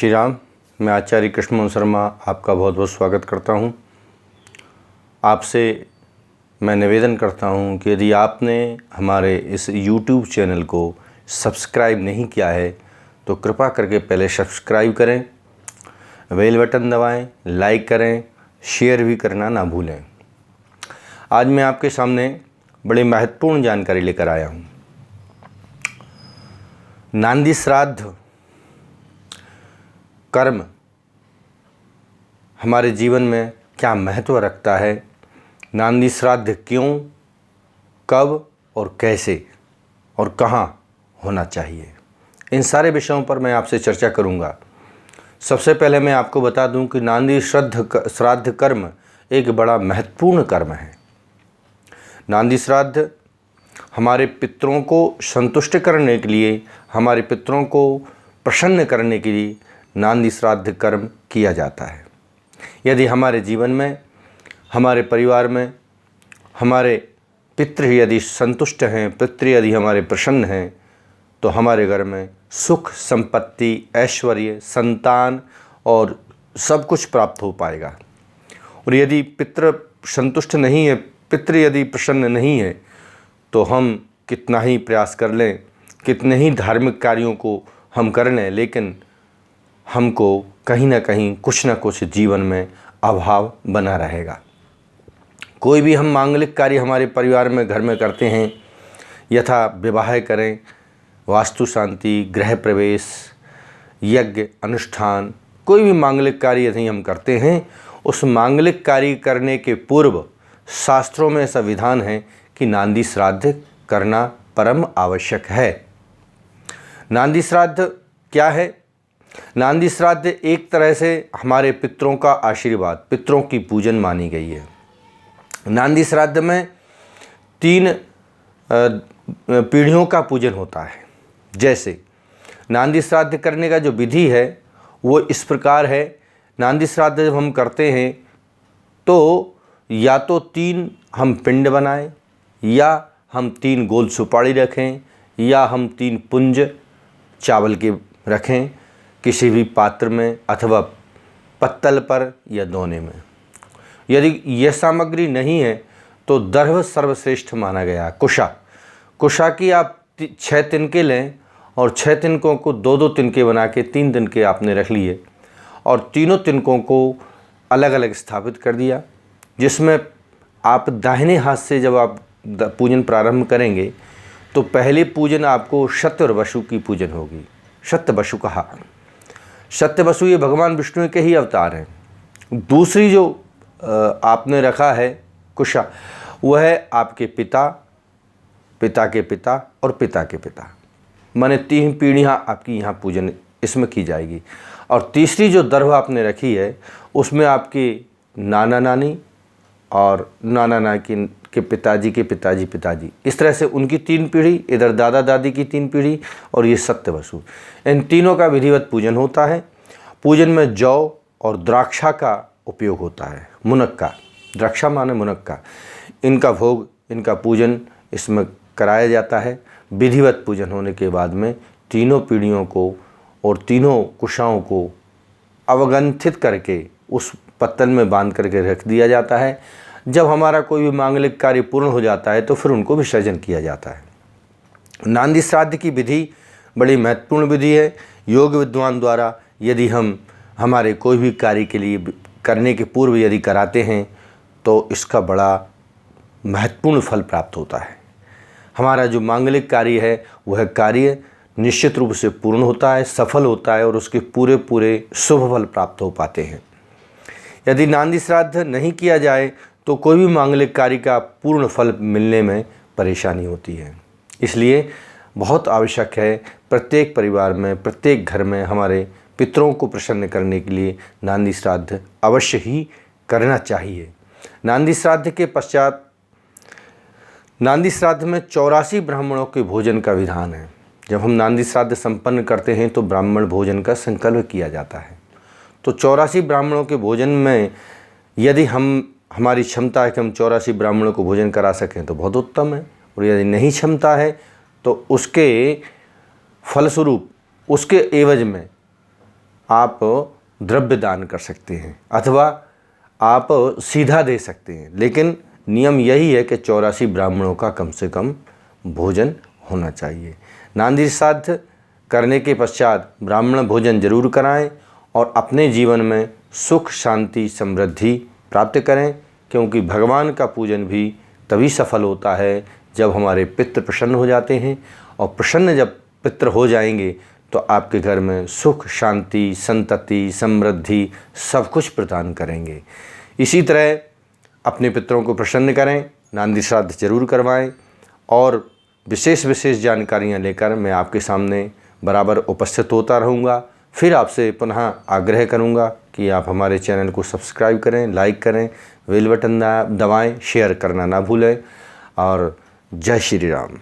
श्री राम। मैं आचार्य कृष्णमोहन शर्मा आपका बहुत बहुत स्वागत करता हूं। आपसे मैं निवेदन करता हूं कि यदि आपने हमारे इस YouTube चैनल को सब्सक्राइब नहीं किया है तो कृपा करके पहले सब्सक्राइब करें, बेल बटन दबाएं, लाइक करें, शेयर भी करना ना भूलें। आज मैं आपके सामने बड़ी महत्वपूर्ण जानकारी लेकर आया हूँ। नांदी श्राद्ध कर्म हमारे जीवन में क्या महत्व रखता है, नांदी श्राद्ध क्यों, कब और कैसे और कहाँ होना चाहिए, इन सारे विषयों पर मैं आपसे चर्चा करूँगा। सबसे पहले मैं आपको बता दूं कि नांदी श्राद्ध कर्म एक बड़ा महत्वपूर्ण कर्म है। नांदी श्राद्ध हमारे पितरों को संतुष्ट करने के लिए, हमारे पितरों को प्रसन्न करने के लिए नांदी श्राद्ध कर्म किया जाता है। यदि हमारे जीवन में, हमारे परिवार में हमारे पितृ यदि संतुष्ट हैं, पितृ यदि हमारे प्रसन्न हैं, तो हमारे घर में सुख, संपत्ति, ऐश्वर्य, संतान और सब कुछ प्राप्त हो पाएगा। और यदि पितृ संतुष्ट नहीं है, पितृ यदि प्रसन्न नहीं है, तो हम कितना ही प्रयास कर लें, कितने ही धार्मिक कार्यों को हम कर लें, लेकिन हमको कहीं ना कहीं कुछ ना कुछ जीवन में अभाव बना रहेगा। कोई भी हम मांगलिक कार्य हमारे परिवार में, घर में करते हैं, यथा विवाह करें, वास्तु शांति, गृह प्रवेश, यज्ञ अनुष्ठान, कोई भी मांगलिक कार्य यदि हम करते हैं, उस मांगलिक कार्य करने के पूर्व शास्त्रों में ऐसा विधान है कि नांदी श्राद्ध करना परम आवश्यक है। नांदी श्राद्ध क्या है? नांदी श्राद्ध एक तरह से हमारे पितरों का आशीर्वाद, पितरों की पूजन मानी गई है। नांदी श्राद्ध में 3 पीढ़ियों का पूजन होता है। जैसे नांदी श्राद्ध करने का जो विधि है वो इस प्रकार है। नांदी श्राद्ध जब हम करते हैं तो या तो 3 हम पिंड बनाएं, या हम 3 गोल सुपारी रखें, या हम 3 पुंज चावल के रखें किसी भी पात्र में, अथवा पत्तल पर या दोने में। यदि यह सामग्री नहीं है तो दर्भ सर्वश्रेष्ठ माना गया। कुशा की आप 6 तिनके लें और 6 तिनकों को 2-2 तिनके बना के 3 तिनके आपने रख लिए और तीनों तिनकों को अलग अलग स्थापित कर दिया, जिसमें आप दाहिने हाथ से जब आप पूजन प्रारंभ करेंगे तो पहले पूजन आपको सत्यवसु की पूजन होगी। सत्यवसु कहा, सत्यवसु ये भगवान विष्णु के ही अवतार हैं। दूसरी जो आपने रखा है कुशा, वह है आपके पिता, पिता के पिता और पिता के पिता, माने 3 पीढ़ियाँ आपकी यहाँ पूजन इसमें की जाएगी। और तीसरी जो दर्भ आपने रखी है उसमें आपके नाना नानी और नाना नानी के पिताजी के पिताजी पिताजी, इस तरह से उनकी 3 पीढ़ी, इधर दादा दादी की 3 पीढ़ी और ये सत्यवसु, इन तीनों का विधिवत पूजन होता है। पूजन में जौ और द्राक्षा का उपयोग होता है, मुनक्का, द्राक्षा माने मुनक्का, इनका भोग, इनका पूजन इसमें कराया जाता है। विधिवत पूजन होने के बाद में तीनों पीढ़ियों को और तीनों कुशाओं को अवगंथित करके उस पत्तल में बांध करके रख दिया जाता है। जब हमारा कोई भी मांगलिक कार्य पूर्ण हो जाता है तो फिर उनको विसर्जन किया जाता है। नांदी श्राद्ध की विधि बड़ी महत्वपूर्ण विधि है। योग विद्वान द्वारा यदि हम हमारे कोई भी कार्य के लिए करने के पूर्व यदि कराते हैं तो इसका बड़ा महत्वपूर्ण फल प्राप्त होता है। हमारा जो मांगलिक कार्य है वह कार्य निश्चित रूप से पूर्ण होता है, सफल होता है और उसके पूरे पूरे शुभ फल प्राप्त हो पाते हैं। यदि नांदी श्राद्ध नहीं किया जाए तो कोई भी मांगलिक कार्य का पूर्ण फल मिलने में परेशानी होती है। इसलिए बहुत आवश्यक है प्रत्येक परिवार में, प्रत्येक घर में हमारे पितरों को प्रसन्न करने के लिए नांदी श्राद्ध अवश्य ही करना चाहिए। नांदी श्राद्ध के पश्चात नांदी श्राद्ध में 84 ब्राह्मणों के भोजन का विधान है। जब हम नांदी श्राद्ध संपन्न करते हैं तो ब्राह्मण भोजन का संकल्प किया जाता है। तो 84 ब्राह्मणों के भोजन में यदि हमारी क्षमता है कि हम 84 ब्राह्मणों को भोजन करा सकें तो बहुत उत्तम है, और यदि नहीं क्षमता है तो उसके फलस्वरूप, उसके एवज में आप द्रव्य दान कर सकते हैं अथवा आप सीधा दे सकते हैं, लेकिन नियम यही है कि 84 ब्राह्मणों का कम से कम भोजन होना चाहिए। नांदी श्राद्ध करने के पश्चात ब्राह्मण भोजन जरूर कराएं और अपने जीवन में सुख शांति समृद्धि प्राप्त करें, क्योंकि भगवान का पूजन भी तभी सफल होता है जब हमारे पितृ प्रसन्न हो जाते हैं, और प्रसन्न जब पितृ हो जाएंगे तो आपके घर में सुख शांति संतति समृद्धि सब कुछ प्रदान करेंगे। इसी तरह अपने पितरों को प्रसन्न करें, नांदी श्राद्ध जरूर करवाएं और विशेष जानकारियां लेकर मैं आपके सामने बराबर उपस्थित होता रहूँगा। फिर आपसे पुनः आग्रह करूँगा कि आप हमारे चैनल को सब्सक्राइब करें, लाइक करें, बेल बटन दबाएं, शेयर करना ना भूलें। और जय श्री राम।